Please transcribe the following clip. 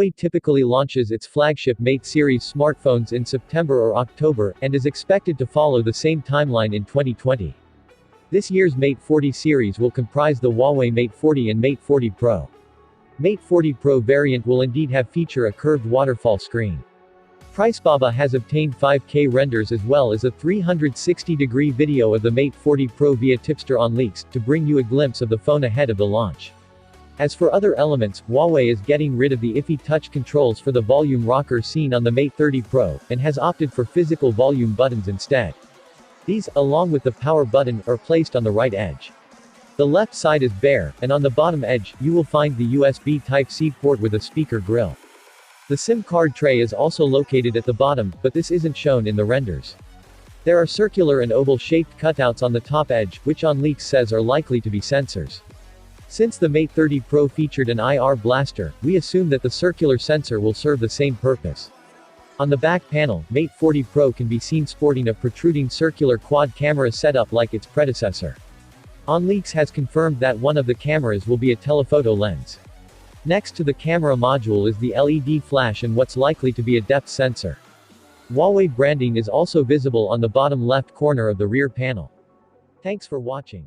Huawei typically launches its flagship Mate series smartphones in September or October, and is expected to follow the same timeline in 2020. This year's Mate 40 series will comprise the Huawei Mate 40 and Mate 40 Pro. Mate 40 Pro variant will indeed feature a curved waterfall screen. Pricebaba has obtained 5K renders as well as a 360-degree video of the Mate 40 Pro via Tipster on Leaks, to bring you a glimpse of the phone ahead of the launch. As for other elements, Huawei is getting rid of the iffy touch controls for the volume rocker seen on the Mate 30 Pro, and has opted for physical volume buttons instead. These, along with the power button, are placed on the right edge. The left side is bare, and on the bottom edge, you will find the USB Type-C port with a speaker grill. The SIM card tray is also located at the bottom, but this isn't shown in the renders. There are circular and oval-shaped cutouts on the top edge, which on Leaks says are likely to be sensors. Since the Mate 30 Pro featured an IR blaster, we assume that the circular sensor will serve the same purpose. On the back panel, Mate 40 Pro can be seen sporting a protruding circular quad camera setup like its predecessor. On Leaks has confirmed that one of the cameras will be a telephoto lens. Next to the camera module is the LED flash and what's likely to be a depth sensor. Huawei branding is also visible on the bottom left corner of the rear panel. Thanks for watching.